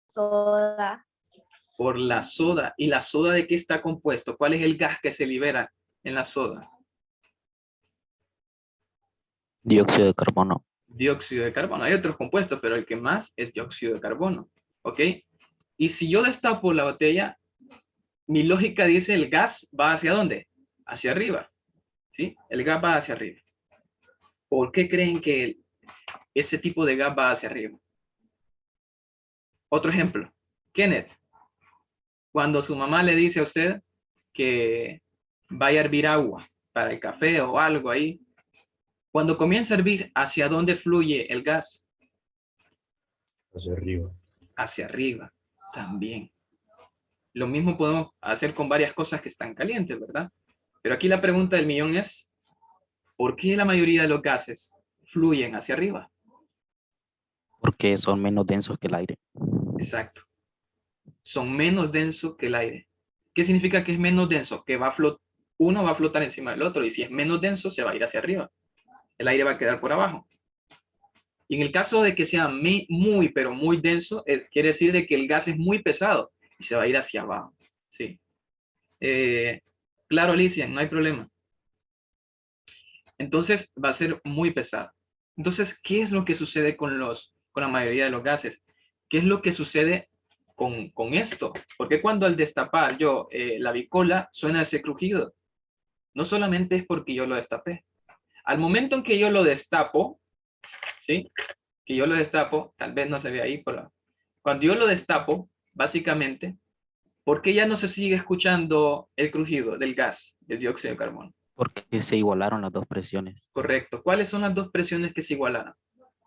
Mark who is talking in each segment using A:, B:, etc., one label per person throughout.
A: Soda.
B: Por la soda. ¿Y la soda de qué está compuesto? ¿Cuál es el gas que se libera en la soda?
C: Dióxido de carbono.
B: Dióxido de carbono. Hay otros compuestos, pero el que más es dióxido de carbono. ¿Ok? Y si yo destapo la botella, mi lógica dice el gas va hacia dónde? Hacia arriba. ¿Sí? El gas va hacia arriba. ¿Por qué creen que ese tipo de gas va hacia arriba? Otro ejemplo. Kenneth, cuando su mamá le dice a usted que vaya a hervir agua para el café o algo ahí, cuando comienza a hervir, ¿hacia dónde fluye el gas?
D: Hacia arriba.
B: Hacia arriba también. Lo mismo podemos hacer con varias cosas que están calientes, ¿verdad? Pero aquí la pregunta del millón es, ¿por qué la mayoría de los gases fluyen hacia arriba?
C: Porque son menos densos que el aire.
B: Exacto. Son menos densos que el aire. ¿Qué significa que es menos denso? Que uno va a flotar encima del otro, y si es menos denso, se va a ir hacia arriba. El aire va a quedar por abajo. Y en el caso de que sea muy, pero muy denso, quiere decir de que el gas es muy pesado y se va a ir hacia abajo. Sí. Claro, Alicia, no hay problema. Entonces va a ser muy pesado. Entonces, ¿qué es lo que sucede con la mayoría de los gases? ¿Qué es lo que sucede con esto? Porque cuando al destapar yo la bicola suena ese crujido, no solamente es porque yo lo destapé. Al momento en que yo lo destapo, ¿sí? Que yo lo destapo, tal vez no se ve ahí, pero cuando yo lo destapo, básicamente, ¿por qué ya no se sigue escuchando el crujido del gas, del dióxido de carbono?
C: Porque se igualaron las dos presiones.
B: Correcto. ¿Cuáles son las dos presiones que se igualaron?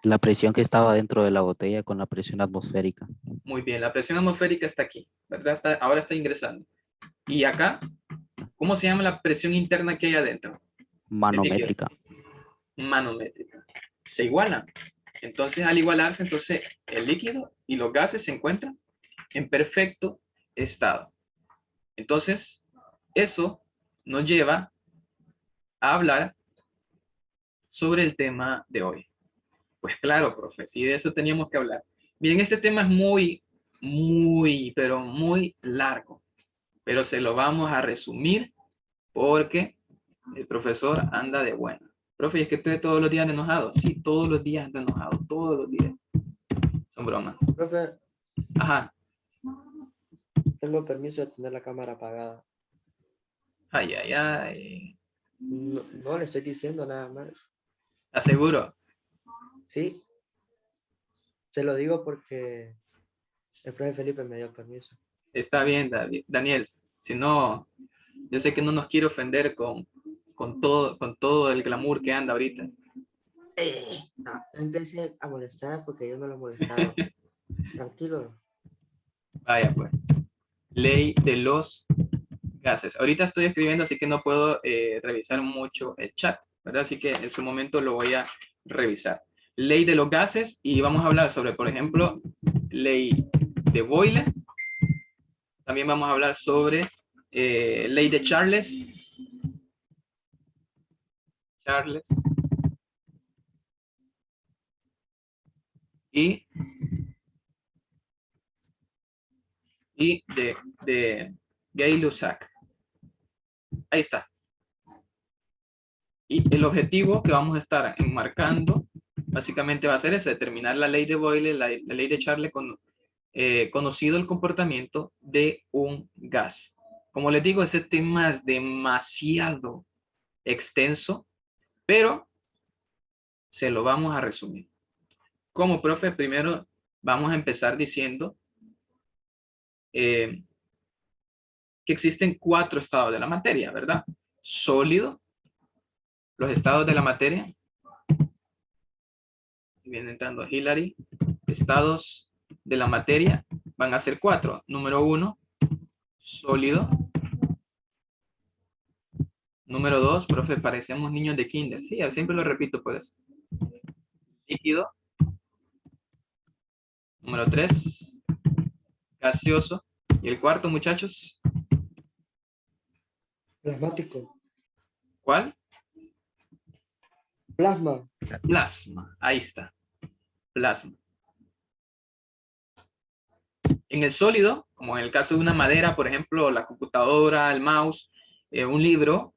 C: La presión que estaba dentro de la botella con la presión atmosférica.
B: Muy bien, la presión atmosférica está aquí, ¿verdad? Ahora está ingresando. Y acá, ¿cómo se llama la presión interna que hay adentro?
C: Manométrica.
B: Manométrica. Se igualan. Entonces, al igualarse, entonces el líquido y los gases se encuentran en perfecto estado. Entonces, eso nos lleva a hablar sobre el tema de hoy. Pues claro, profe, sí, de eso teníamos que hablar. Miren, este tema es pero muy largo, pero se lo vamos a resumir porque el profesor anda de buena. Profe, ¿es que usted todos los días anda enojado? Sí, todos los días anda enojado, todos los días. Son bromas.
E: Profe,
B: Ajá.
E: tengo permiso de tener la cámara apagada.
B: Ay, ay, ay.
E: No, no le estoy diciendo nada más.
B: Aseguro.
E: Sí, se lo digo porque el profe Felipe me dio permiso.
B: Está bien, Daniel. Si no, yo sé que no nos quiere ofender con todo el glamour que anda ahorita.
E: No empecé a molestar porque yo no lo he molestado. Tranquilo.
B: Vaya pues. Ley de los gases. Ahorita estoy escribiendo, así que no puedo revisar mucho el chat, ¿verdad? Así que en su momento lo voy a revisar. Ley de los gases, y vamos a hablar sobre, por ejemplo, ley de Boyle. También vamos a hablar sobre ley de Charles. Y de Gay-Lussac. Ahí está. Y el objetivo que vamos a estar enmarcando básicamente va a ser ese, determinar la ley de Boyle, la ley de Charles, conocido el comportamiento de un gas. Como les digo, ese tema es demasiado extenso, pero se lo vamos a resumir. Como profe, primero vamos a empezar diciendo que existen 4 estados de la materia, ¿verdad? Sólido, los estados de la materia, viene entrando Hillary, estados de la materia van a ser 4. Número 1, sólido. Número 2, profe, parecemos niños de kinder. Sí, siempre lo repito por eso. Líquido. Número 3, gaseoso. Y el cuarto, muchachos,
E: Plasmático.
B: ¿cuál?
E: Plasma.
B: Plasma. Ahí está. Plasma. En el sólido, como en el caso de una madera, por ejemplo, la computadora, el mouse, un libro,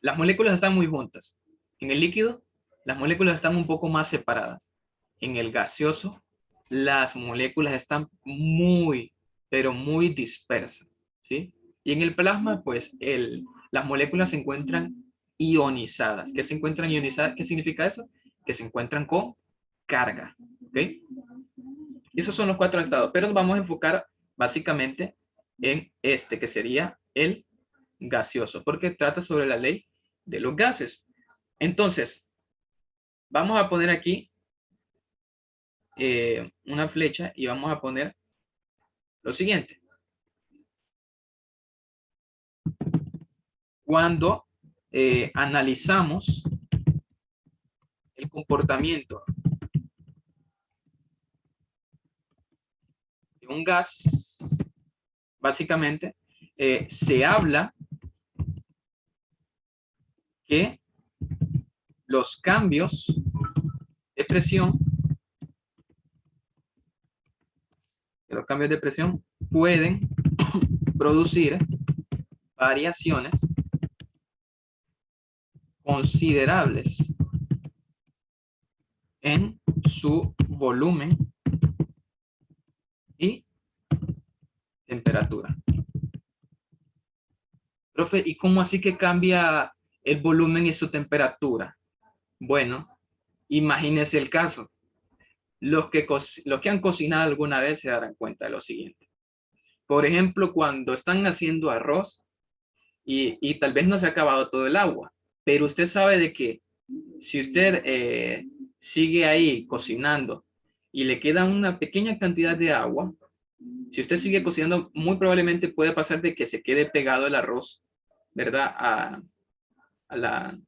B: las moléculas están muy juntas. En el líquido, las moléculas están un poco más separadas. En el gaseoso, las moléculas están muy, pero muy dispersas, ¿sí? Y en el plasma, pues, las moléculas se encuentran ionizadas. ¿Qué se encuentran ionizadas? ¿Qué significa eso? Que se encuentran con carga, ¿ok? Esos son los 4 estados, pero nos vamos a enfocar básicamente en este, que sería el gaseoso, porque trata sobre la ley de los gases. Entonces, vamos a poner aquí una flecha y vamos a poner lo siguiente. Cuando analizamos el comportamiento de un gas, básicamente, se habla que los cambios de presión, pueden producir variaciones considerables en su volumen y temperatura. Profe, ¿y cómo así que cambia el volumen y su temperatura? Bueno, imagínese el caso. Los que han cocinado alguna vez se darán cuenta de lo siguiente. Por ejemplo, cuando están haciendo arroz y tal vez no se ha acabado todo el agua, pero usted sabe de que si usted sigue ahí cocinando y le queda una pequeña cantidad de agua, si usted sigue cocinando, muy probablemente puede pasar de que se quede pegado el arroz, ¿verdad? A la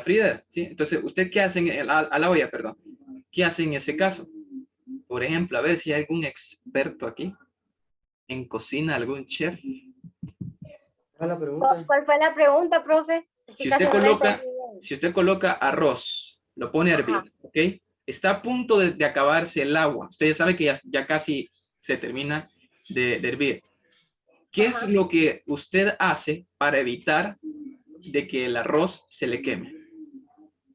B: freidera, ¿sí? Entonces, ¿usted qué hace a la olla, perdón? ¿Qué hace en ese caso? Por ejemplo, a ver si hay algún experto aquí en cocina, algún chef.
E: ¿Cuál es la pregunta?
A: ¿Cuál fue la pregunta, profe? Es que
B: Si
A: casi
B: usted
A: no la
B: coloca,
A: entendí bien.
B: si usted coloca arroz, lo pone a hervir,
A: Ajá.
B: ¿ok? Está a punto de acabarse el agua. Usted ya sabe que ya casi se termina de hervir. ¿Qué
A: Ajá.
B: es lo que usted hace para evitar de que el arroz se le queme?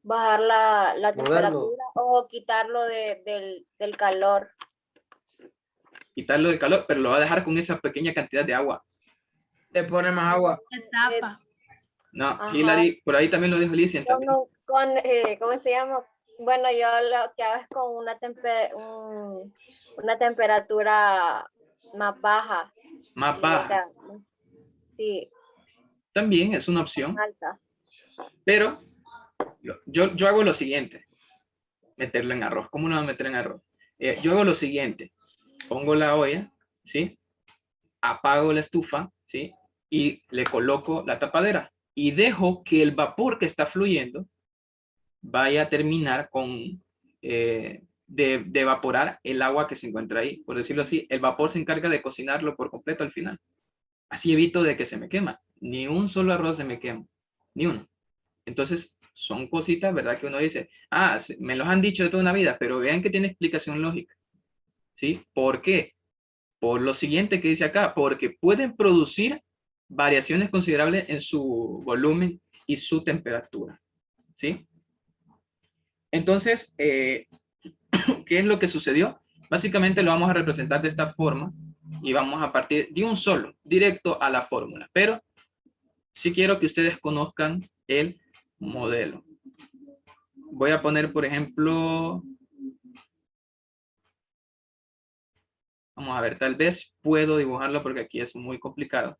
A: Bajar la
E: Moverlo.
A: temperatura o quitarlo del calor.
B: Quitarlo del calor, pero lo va a dejar con esa pequeña cantidad de agua.
F: Le pone más agua.
G: Se tapa.
B: No,
A: Ajá.
B: Hilary, por ahí también lo dijo Alicia también.
A: ¿Cómo se llama? Bueno, yo lo que hago es con una temperatura más baja.
B: Más
A: Sí, o
B: baja.
A: sea, sí,
B: También es una opción,
A: alta.
B: pero yo hago lo siguiente. Meterlo en arroz. ¿Cómo no va a meter en arroz? Yo hago lo siguiente. Pongo la olla, ¿sí? Apago la estufa, ¿sí? Y le coloco la tapadera. Y dejo que el vapor que está fluyendo vaya a terminar con de evaporar el agua que se encuentra ahí. Por decirlo así, el vapor se encarga de cocinarlo por completo al final. Así evito de que se me quema. Ni un solo arroz se me quema. Ni uno. Entonces, son cositas, ¿verdad? Que uno dice, me los han dicho de toda una vida, pero vean que tiene explicación lógica. ¿Sí? ¿Por qué? Por lo siguiente que dice acá, porque pueden producir variaciones considerables en su volumen y su temperatura. ¿Sí? Entonces, ¿qué es lo que sucedió? Básicamente lo vamos a representar de esta forma y vamos a partir de un solo, directo a la fórmula. Pero sí quiero que ustedes conozcan el modelo. Voy a poner, por ejemplo, vamos a ver, tal vez puedo dibujarlo porque aquí es muy complicado.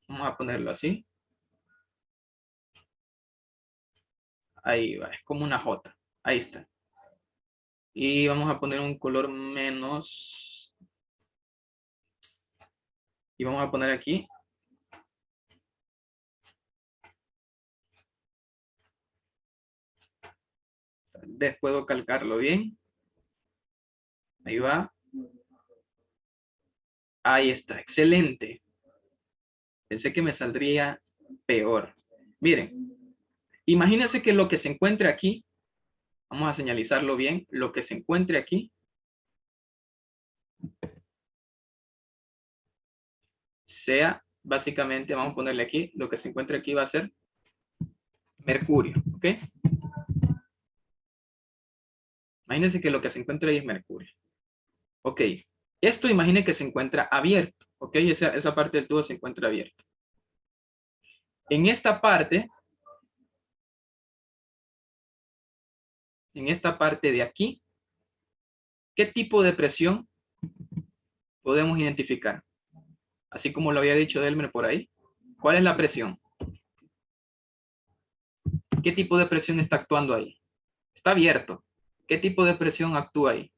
B: Vamos a ponerlo así. Ahí va, es como una J. Ahí está. Y vamos a poner un color menos. Y vamos a poner aquí. Tal vez puedo calcarlo bien. Ahí va. Ahí está, excelente. Pensé que me saldría peor. Miren, imagínense que lo que se encuentra aquí Vamos a señalizarlo bien. Lo que se encuentre aquí sea, básicamente, vamos a ponerle aquí, lo que se encuentre aquí va a ser mercurio, ¿ok? Imagínense que lo que se encuentra ahí es mercurio. Ok, esto imagine que se encuentra abierto, ¿ok? Esa parte del tubo se encuentra abierta. En esta parte de aquí, ¿qué tipo de presión podemos identificar? Así como lo había dicho Delmer por ahí. ¿Cuál es la presión? ¿Qué tipo de presión está actuando ahí? Está abierto. ¿Qué tipo de presión actúa ahí?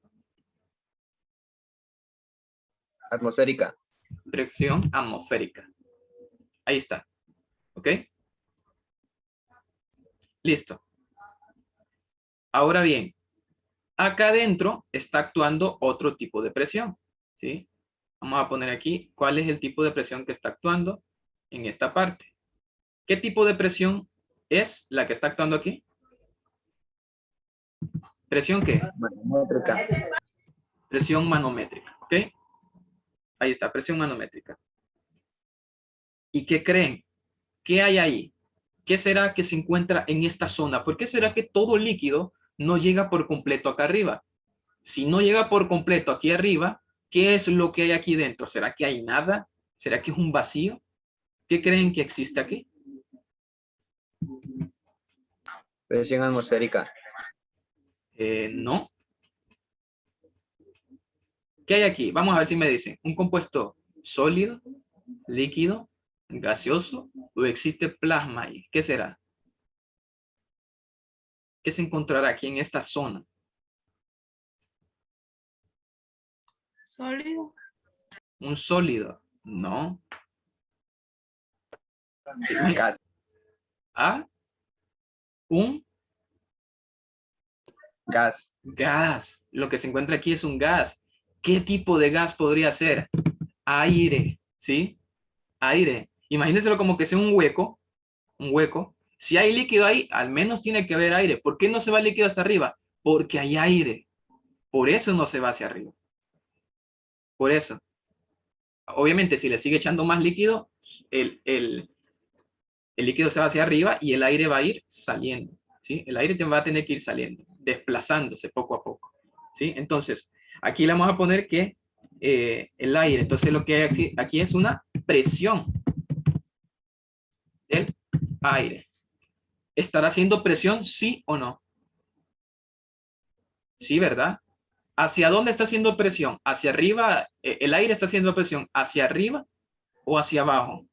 G: Atmosférica.
B: Presión atmosférica. Ahí está. ¿Ok? Listo. Ahora bien, acá adentro está actuando otro tipo de presión. ¿Sí? Vamos a poner aquí cuál es el tipo de presión que está actuando en esta parte. ¿Qué tipo de presión es la que está actuando aquí? ¿Presión qué?
G: Manométrica.
B: Presión manométrica. ¿Ok? Ahí está, presión manométrica. ¿Y qué creen? ¿Qué hay ahí? ¿Qué será que se encuentra en esta zona? ¿Por qué será que todo líquido no llega por completo acá arriba? Si no llega por completo aquí arriba, ¿qué es lo que hay aquí dentro? ¿Será que hay nada? ¿Será que es un vacío? ¿Qué creen que existe aquí?
G: Presión atmosférica.
B: No. ¿Qué hay aquí? Vamos a ver si me dicen. ¿Un compuesto sólido, líquido, gaseoso o existe plasma ahí? ¿Qué será? ¿Qué se encontrará aquí en esta zona?
A: Sólido.
B: ¿Un sólido? No.
G: Gas.
B: ¿Ah? ¿Un
G: Gas.
B: gas? Lo que se encuentra aquí es un gas. ¿Qué tipo de gas podría ser? Aire, ¿sí? Aire. Imagínenselo como que sea un hueco. Un hueco. Si hay líquido ahí, al menos tiene que haber aire. ¿Por qué no se va el líquido hasta arriba? Porque hay aire. Por eso no se va hacia arriba. Por eso. Obviamente, si le sigue echando más líquido, el líquido se va hacia arriba y el aire va a ir saliendo. ¿Sí? El aire va a tener que ir saliendo, desplazándose poco a poco. ¿Sí? Entonces, aquí le vamos a poner que el aire, entonces lo que hay aquí es una presión del aire. ¿Estará haciendo presión, sí o no? Sí, ¿verdad? ¿Hacia dónde está haciendo presión? ¿Hacia arriba? ¿El aire está haciendo presión hacia arriba o hacia abajo?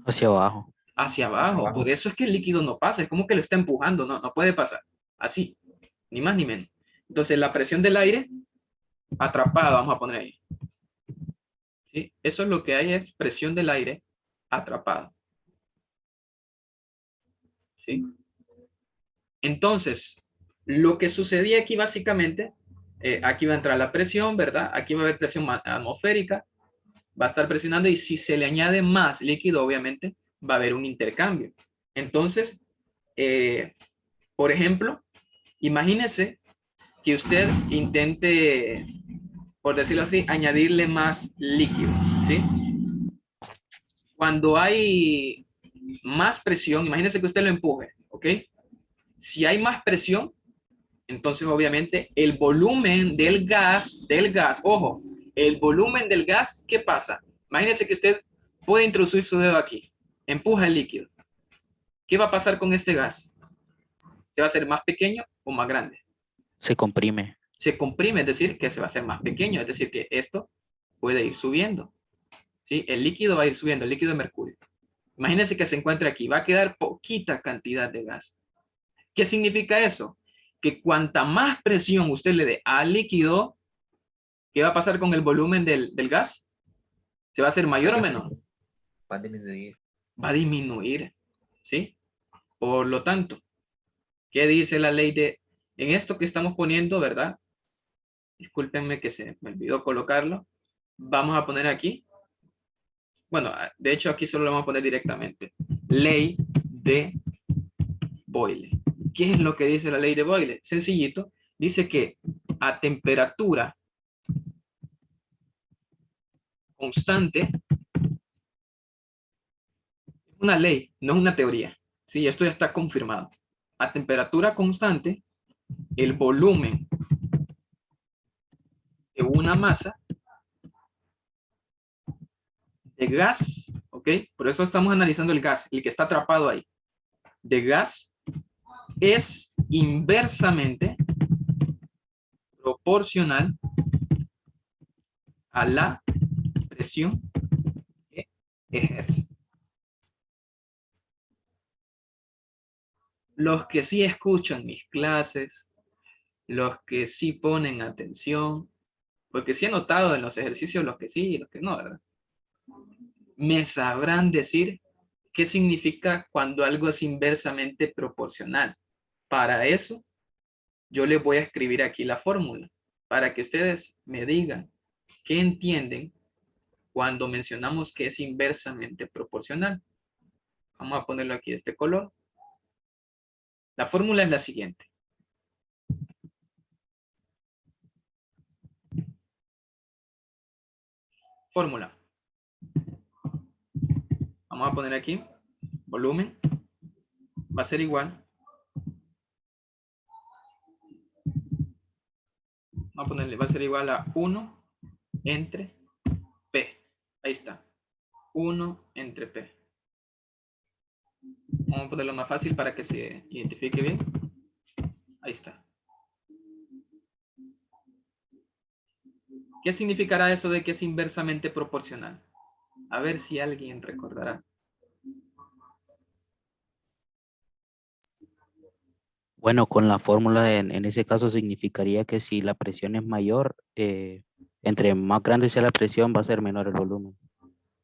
C: Hacia abajo.
B: Hacia abajo. Por eso es que el líquido no pasa. Es como que lo está empujando. No, no puede pasar. Así. Ni más ni menos. Entonces la presión del aire atrapada, vamos a poner ahí. ¿Sí? Eso es lo que hay, es presión del aire atrapada. ¿Sí? Entonces, lo que sucedía aquí básicamente, aquí va a entrar la presión, ¿verdad? Aquí va a haber presión atmosférica, va a estar presionando y si se le añade más líquido, obviamente, va a haber un intercambio. Entonces, por ejemplo, imagínese que usted intente, por decirlo así, añadirle más líquido, ¿sí? Cuando hay más presión, imagínese que usted lo empuje, ¿ok? Si hay más presión, entonces obviamente el volumen del gas, ojo, el volumen del gas, ¿qué pasa? Imagínese que usted puede introducir su dedo aquí, empuja el líquido. ¿Qué va a pasar con este gas? ¿Se va a hacer más pequeño o más grande?
C: Se comprime.
B: Se comprime, es decir, que se va a hacer más pequeño, es decir, que esto puede ir subiendo. ¿Sí? El líquido va a ir subiendo, el líquido de mercurio. Imagínense que se encuentra aquí, va a quedar poquita cantidad de gas. ¿Qué significa eso? Que cuanta más presión usted le dé al líquido, ¿qué va a pasar con el volumen del gas? ¿Se va a hacer mayor o menor?
G: Va a disminuir.
B: Va a disminuir, ¿sí? Por lo tanto, ¿qué dice la ley de, en esto que estamos poniendo, verdad? Discúlpenme que se me olvidó colocarlo. Vamos a poner aquí, bueno, de hecho aquí solo lo vamos a poner directamente. Ley de Boyle. ¿Qué es lo que dice la ley de Boyle? Sencillito. Dice que a temperatura constante, una ley, no es una teoría. Sí, esto ya está confirmado. A temperatura constante, el volumen de una masa de gas, ¿ok? Por eso estamos analizando el gas, el que está atrapado ahí, de gas, es inversamente proporcional a la presión que ejerce. Los que sí escuchan mis clases, los que sí ponen atención, porque sí he notado en los ejercicios los que sí y los que no, ¿verdad? Me sabrán decir qué significa cuando algo es inversamente proporcional. Para eso, yo les voy a escribir aquí la fórmula, para que ustedes me digan qué entienden cuando mencionamos que es inversamente proporcional. Vamos a ponerlo aquí de este color. La fórmula es la siguiente. Fórmula. Vamos a poner aquí, volumen, va a ser igual. Vamos a ponerle, va a ser igual a 1 entre P. Ahí está. 1 entre P. Vamos a ponerlo más fácil para que se identifique bien. Ahí está. ¿Qué significará eso de que es inversamente proporcional? A ver si alguien recordará.
C: Bueno, con la fórmula en ese caso significaría que si la presión es mayor, entre más grande sea la presión, va a ser menor el volumen.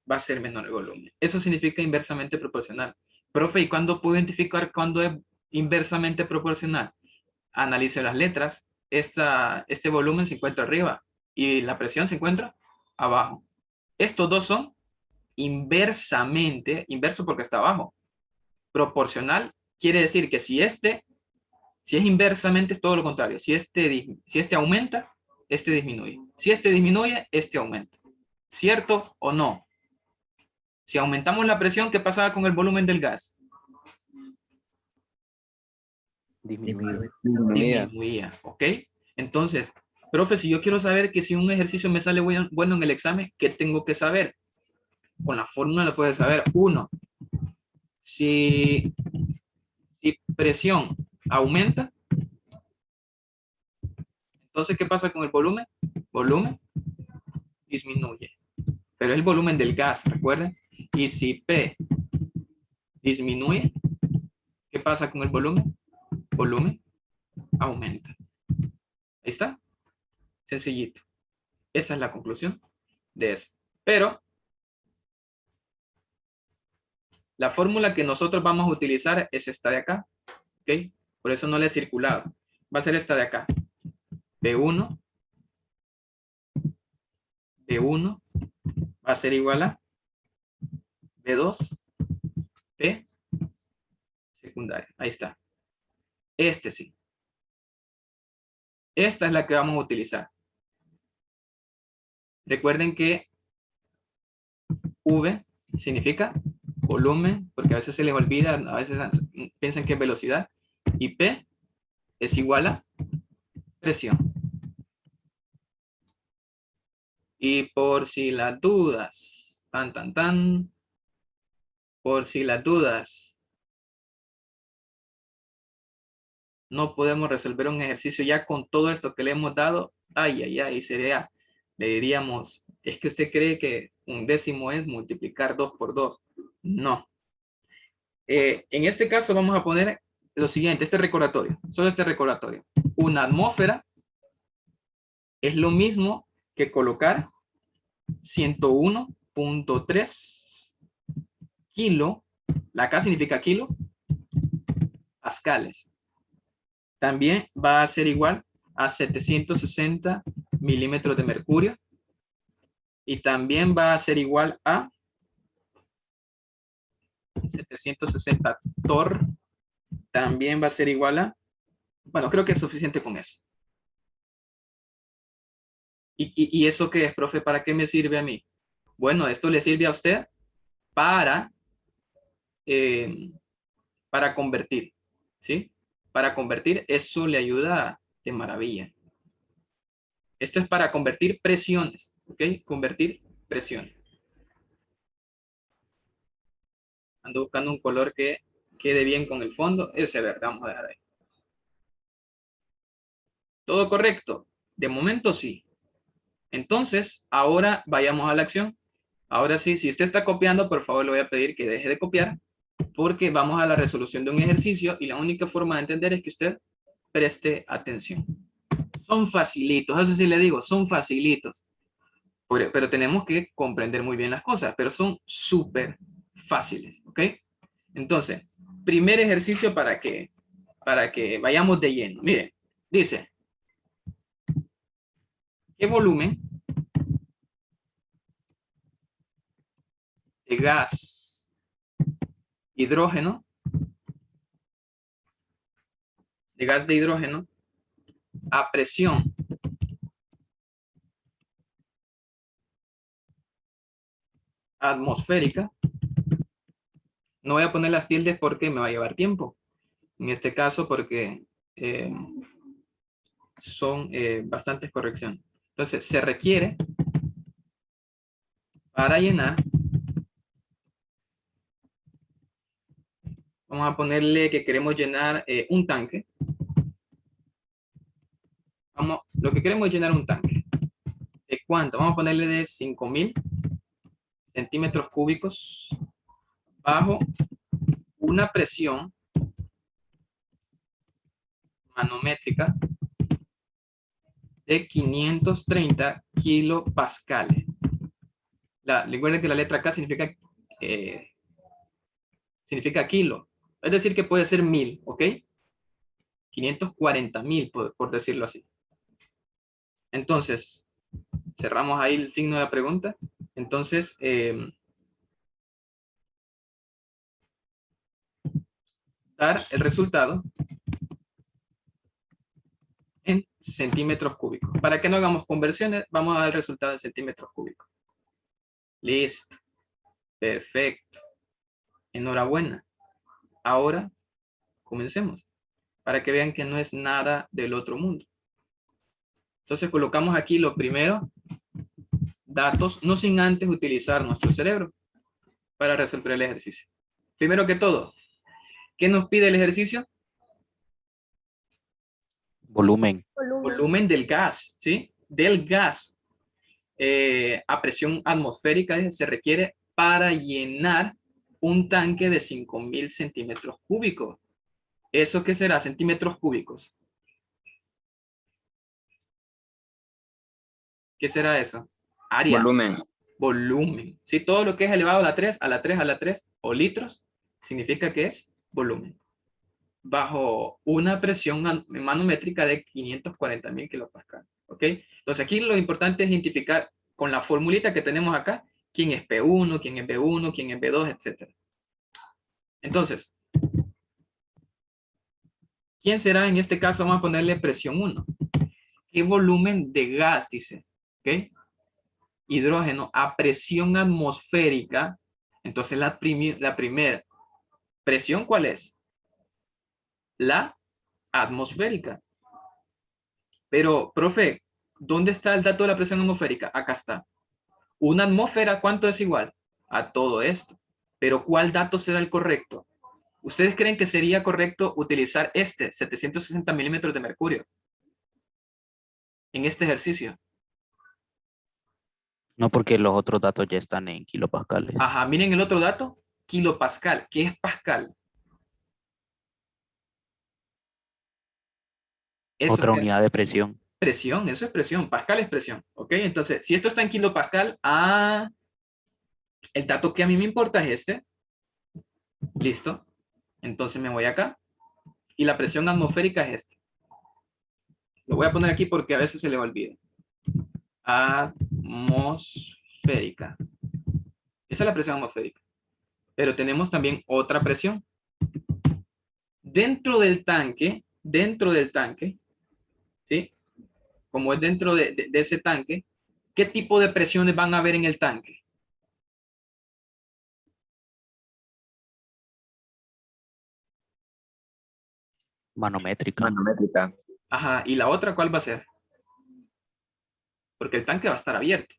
B: Va a ser menor el volumen. Eso significa inversamente proporcional. Profe, ¿y cuándo puedo identificar cuándo es inversamente proporcional? Analice las letras. Este volumen se encuentra arriba y la presión se encuentra abajo. Estos dos son inversamente, inverso porque está abajo. Proporcional quiere decir que si es inversamente es todo lo contrario. Si este aumenta, este disminuye. Si este disminuye, este aumenta. ¿Cierto o no? Si aumentamos la presión, ¿qué pasaba con el volumen del gas?
C: Disminuye.
B: Disminuía, ¿ok? Entonces, profe, si yo quiero saber que si un ejercicio me sale bueno en el examen, ¿qué tengo que saber? Con la fórmula lo puedes saber. 1. Si presión aumenta, entonces, ¿qué pasa con el volumen? Volumen disminuye. Pero es el volumen del gas, ¿recuerden? Y si P disminuye, ¿qué pasa con el volumen? Volumen aumenta. Ahí está. Sencillito. Esa es la conclusión de eso. Pero la fórmula que nosotros vamos a utilizar es esta de acá. ¿Ok? Por eso no le he circulado. Va a ser esta de acá. B1 va a ser igual a B2 P secundaria. Ahí está. Este sí. Esta es la que vamos a utilizar. Recuerden que V significa volumen, porque a veces se les olvida, a veces piensan que es velocidad, y P es igual a presión. Y por si las dudas, por si las dudas, no podemos resolver un ejercicio ya con todo esto que le hemos dado, sería, le diríamos, es que usted cree que un décimo es multiplicar 2 por 2. No. En este caso vamos a poner lo siguiente, este recordatorio, solo este recordatorio. Una atmósfera es lo mismo que colocar 101.3 kilo, la K significa kilo, pascales. También va a ser igual a 760 milímetros de mercurio. Y también va a ser igual a 760 torr también va a ser igual a, bueno, creo que es suficiente con eso. ¿Y eso qué es, profe? ¿Para qué me sirve a mí? Bueno, esto le sirve a usted para, eh, para convertir, ¿sí? Para convertir, eso le ayuda de maravilla. Esto es para convertir presiones, ¿ok? Convertir presiones. Ando buscando un color que quede bien con el fondo. Ese verde, vamos a dejar ahí. ¿Todo correcto? De momento sí. Entonces, ahora vayamos a la acción. Ahora sí, si usted está copiando, por favor le voy a pedir que deje de copiar, porque vamos a la resolución de un ejercicio y la única forma de entender es que usted preste atención. Son facilitos, eso sí le digo, son facilitos. Pero tenemos que comprender muy bien las cosas, pero son súper fáciles, ¿ok? Entonces, primer ejercicio para que vayamos de lleno. Mire, dice, ¿qué volumen de gas hidrógeno, de gas de hidrógeno a presión atmosférica? No voy a poner las tildes porque me va a llevar tiempo. En este caso porque son bastantes correcciones. Entonces, se requiere para llenar, vamos a ponerle que queremos llenar un tanque. Lo que queremos es llenar un tanque. ¿De cuánto? Vamos a ponerle de 5.000 centímetros cúbicos bajo una presión manométrica de 530 kilopascales. Recuerden que la letra K significa kilo. Es decir, que puede ser 1000, ¿ok? 540.000, por decirlo así. Entonces, cerramos ahí el signo de la pregunta. Entonces, dar el resultado en centímetros cúbicos. Para que no hagamos conversiones, vamos a dar el resultado en centímetros cúbicos. Listo. Perfecto. Enhorabuena. Ahora, comencemos. Para que vean que no es nada del otro mundo. Entonces, colocamos aquí lo primero, datos, no sin antes utilizar nuestro cerebro para resolver el ejercicio. Primero que todo, ¿qué nos pide el ejercicio?
C: Volumen.
B: Volumen del gas, ¿sí? Del gas a presión atmosférica se requiere para llenar un tanque de 5.000 centímetros cúbicos. ¿Eso qué será? Centímetros cúbicos. ¿Qué será eso? Área.
G: Volumen.
B: Volumen. ¿Sí? Todo lo que es elevado a la 3, a la 3, a la 3, o litros, significa que es volumen. Bajo una presión manométrica de 540.000 kilopascales. ¿Ok? Entonces aquí lo importante es identificar con la formulita que tenemos acá, quién es P1, quién es B1, quién es B2, etc. Entonces, ¿quién será en este caso? Vamos a ponerle presión 1. ¿Qué volumen de gas dice? ¿Ok? Hidrógeno a presión atmosférica. Entonces la primera presión, ¿cuál es? La atmosférica. Pero, profe, ¿dónde está el dato de la presión atmosférica? Acá está. Una atmósfera, ¿cuánto es igual? A todo esto. Pero ¿cuál dato será el correcto? ¿Ustedes creen que sería correcto utilizar 760 milímetros de mercurio en este ejercicio?
C: No, porque los otros datos ya están en kilopascales.
B: Ajá, miren el otro dato, kilopascal. ¿Qué es pascal? Eso
C: Otra
B: es
C: unidad de presión.
B: presión, eso es presión. Pascal es presión. ¿Ok? Entonces, si esto está en kilopascal, el dato que a mí me importa es este. Listo. Entonces me voy acá. Y la presión atmosférica es este. Lo voy a poner aquí porque a veces se le olvida. Atmosférica. Esa es la presión atmosférica. Pero tenemos también otra presión. dentro del tanque, ¿sí? Como es dentro de ese tanque, ¿qué tipo de presiones van a haber en el tanque?
C: Manométrica.
G: Manométrica.
B: Ajá, ¿y la otra cuál va a ser? Porque el tanque va a estar abierto,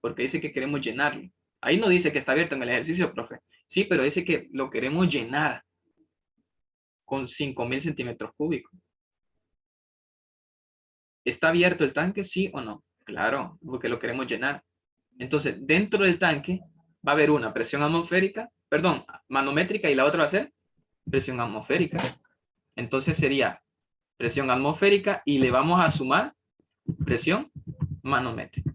B: porque dice que queremos llenarlo. Ahí no dice que está abierto en el ejercicio, profe. Sí, pero dice que lo queremos llenar con 5.000 centímetros cúbicos. ¿Está abierto el tanque, sí o no? Claro, porque lo queremos llenar. Entonces, dentro del tanque va a haber una presión atmosférica, perdón, manométrica, y la otra va a ser presión atmosférica. Entonces sería presión atmosférica y le vamos a sumar presión manométrica.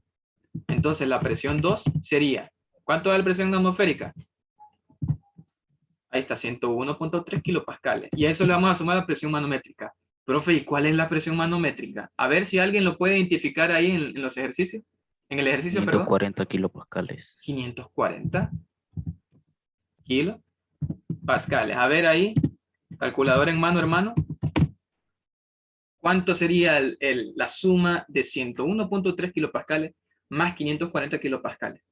B: Entonces la presión 2 sería, ¿cuánto es la presión atmosférica? Ahí está, 101.3 kilopascales. Y a eso le vamos a sumar la presión manométrica. Profe, ¿y cuál es la presión manométrica? A ver si alguien lo puede identificar ahí en los ejercicios. En el ejercicio, perdón.
C: 540 kilopascales.
B: 540 kilopascales. A ver ahí, calculadora en mano, hermano. ¿Cuánto sería la suma de 101.3 kilopascales más 540 kilopascales?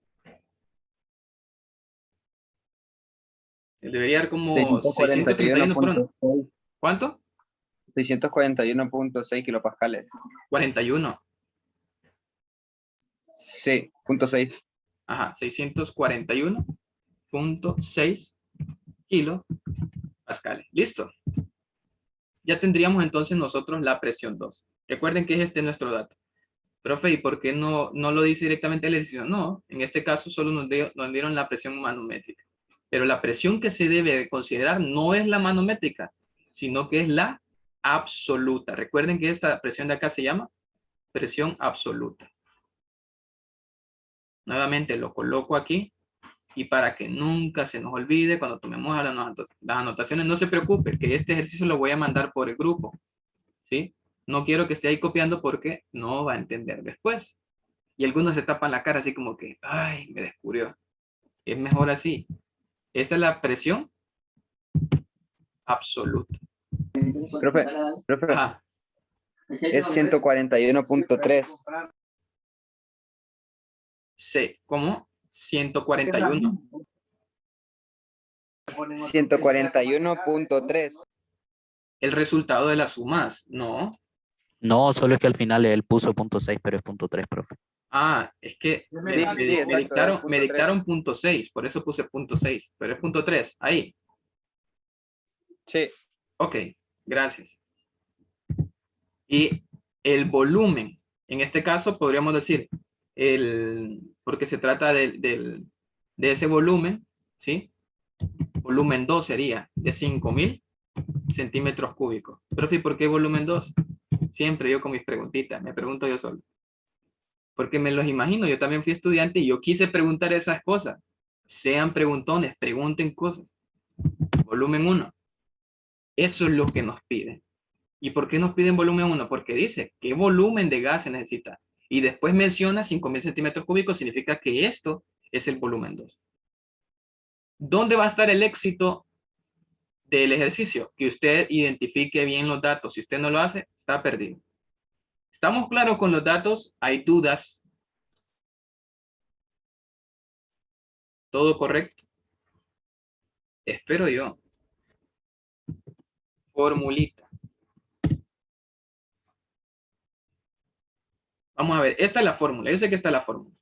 B: Debería dar como 631 por hora. ¿Cuánto?
H: 641.6 kilopascales.
B: 41.
H: Sí, punto 6.
B: Ajá, 641.6 kilopascales. Listo. Ya tendríamos entonces nosotros la presión 2. Recuerden que es este nuestro dato. Profe, ¿y por qué no lo dice directamente el ejercicio? No, en este caso solo nos dieron la presión manométrica. Pero la presión que se debe de considerar no es la manométrica, sino que es la absoluta. Recuerden que esta presión de acá se llama presión absoluta. Nuevamente lo coloco aquí y para que nunca se nos olvide cuando tomemos las anotaciones, no se preocupe que este ejercicio lo voy a mandar por el grupo, ¿sí? No quiero que esté ahí copiando porque no va a entender después. Y algunos se tapan la cara así como que, ay, me descubrió. Es mejor así. Esta es la presión absoluta.
H: Profe,
B: Ajá.
H: es 141.3.
B: Sí, ¿cómo? 141.
H: 141.3.
B: El resultado de las sumas, ¿no?
C: No, solo es que al final él puso punto 6, pero es punto 3, profe.
B: Ah, es que me dictaron punto 6, por eso puse punto 6, pero es punto 3, ahí.
H: Sí.
B: Ok, gracias. Y el volumen, en este caso podríamos decir, porque se trata de ese volumen, ¿sí? Volumen 2 sería de 5.000 centímetros cúbicos. Profe, ¿por qué volumen 2? Siempre yo con mis preguntitas, me pregunto yo solo. Porque me los imagino, yo también fui estudiante y yo quise preguntar esas cosas. Sean preguntones, pregunten cosas. Volumen 1. Eso es lo que nos piden. ¿Y por qué nos piden volumen 1? Porque dice, ¿qué volumen de gas se necesita? Y después menciona 5.000 centímetros cúbicos, significa que esto es el volumen 2. ¿Dónde va a estar el éxito del ejercicio? Que usted identifique bien los datos. Si usted no lo hace, está perdido. ¿Estamos claros con los datos? ¿Hay dudas? ¿Todo correcto? Espero yo. Formulita. Vamos a ver, esta es la fórmula. Yo sé que esta es la fórmula.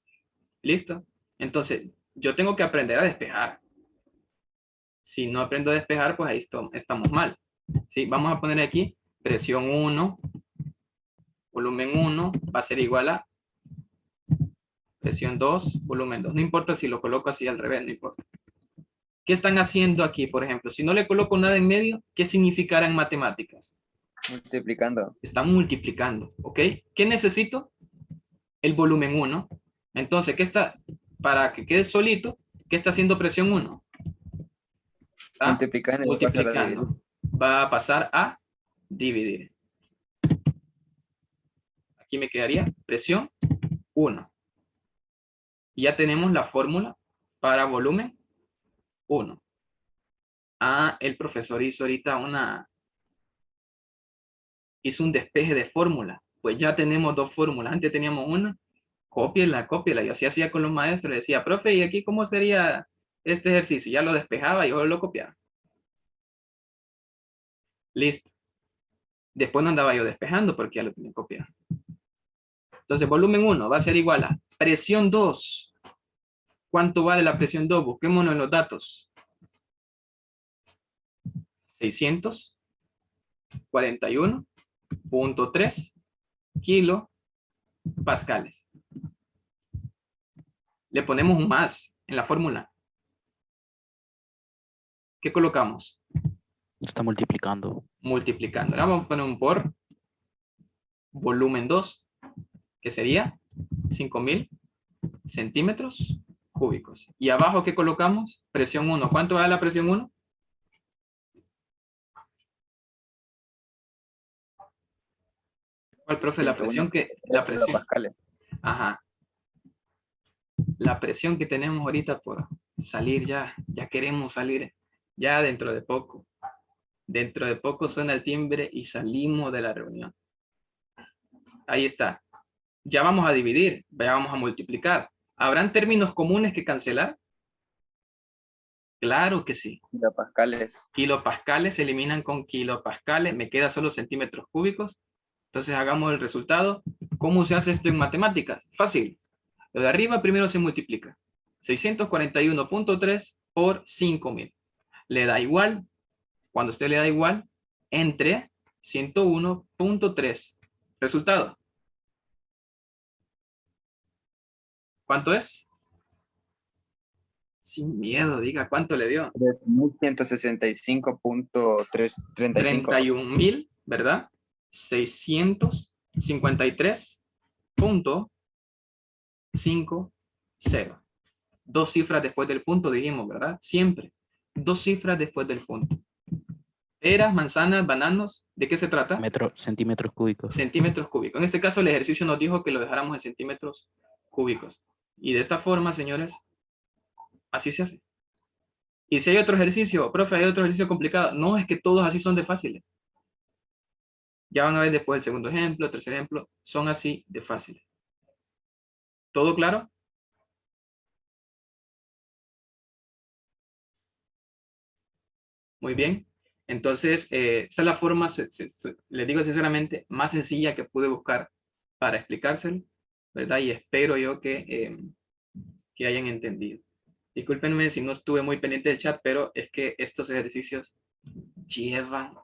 B: ¿Listo? Entonces, yo tengo que aprender a despejar. Si no aprendo a despejar, pues ahí estamos mal. ¿Sí? Vamos a poner aquí presión 1, volumen 1 va a ser igual a presión 2, volumen 2. No importa si lo coloco así al revés, no importa. ¿Qué están haciendo aquí, por ejemplo? Si no le coloco nada en medio, ¿qué significará en matemáticas?
H: Multiplicando.
B: Están multiplicando, ¿ok? ¿Qué necesito? El volumen 1. Entonces, ¿qué está? Para que quede solito, ¿qué está haciendo presión 1? Está multiplicando. Va a pasar a dividir. Aquí me quedaría presión 1. Y ya tenemos la fórmula para volumen 1. Ah, el profesor hizo ahorita hizo un despeje de fórmula. Pues ya tenemos dos fórmulas. Antes teníamos una. Cópiela. Yo así hacía con los maestros. Decía, profe, ¿y aquí cómo sería este ejercicio? Ya lo despejaba y yo lo copiaba. Listo. Después no andaba yo despejando porque ya lo tenía copiado. Entonces, volumen 1 va a ser igual a presión 2. ¿Cuánto vale la presión 2? Busquémonos en los datos. 641.3 kilopascales. Le ponemos un más en la fórmula. ¿Qué colocamos?
C: Está multiplicando.
B: Multiplicando. Ahora vamos a poner un por volumen 2, que sería 5.000 centímetros cúbicos. Y abajo, ¿qué colocamos? Presión 1. ¿Cuánto vale la presión 1? ¿Cuál, profe? La presión que... La presión.
H: Pascales.
B: Ajá. La presión que tenemos ahorita por salir ya. Ya queremos salir. Ya dentro de poco. Dentro de poco suena el timbre y salimos de la reunión. Ahí está. Ya vamos a dividir. Ya vamos a multiplicar. ¿Habrán términos comunes que cancelar? Claro que sí.
H: Kilopascales.
B: Kilopascales se eliminan con kilopascales. Me queda solo centímetros cúbicos. Entonces hagamos el resultado. ¿Cómo se hace esto en matemáticas? Fácil. Lo de arriba primero se multiplica. 641.3 por 5.000. Le da igual. Cuando usted le da igual, entre 101.3. Resultado. ¿Cuánto es? Sin miedo, diga, ¿cuánto le dio?
H: 165.335.
B: 31.000, ¿verdad? 653.50. Dos cifras después del punto, dijimos, ¿verdad? Siempre. Dos cifras después del punto. Peras, manzanas, bananos, ¿de qué se trata?
C: Centímetros cúbicos.
B: Centímetros cúbicos. En este caso el ejercicio nos dijo que lo dejáramos en centímetros cúbicos. Y de esta forma, señores, así se hace. Y si hay otro ejercicio, profe, hay otro ejercicio complicado. No, es que todos así son de fáciles. Ya van a ver después el segundo ejemplo, el tercer ejemplo. Son así de fáciles. ¿Todo claro? Muy bien. Entonces, esta es la forma, les digo sinceramente, más sencilla que pude buscar para explicárselo, ¿verdad? Y espero yo que hayan entendido. Discúlpenme si no estuve muy pendiente del chat, pero es que estos ejercicios llevan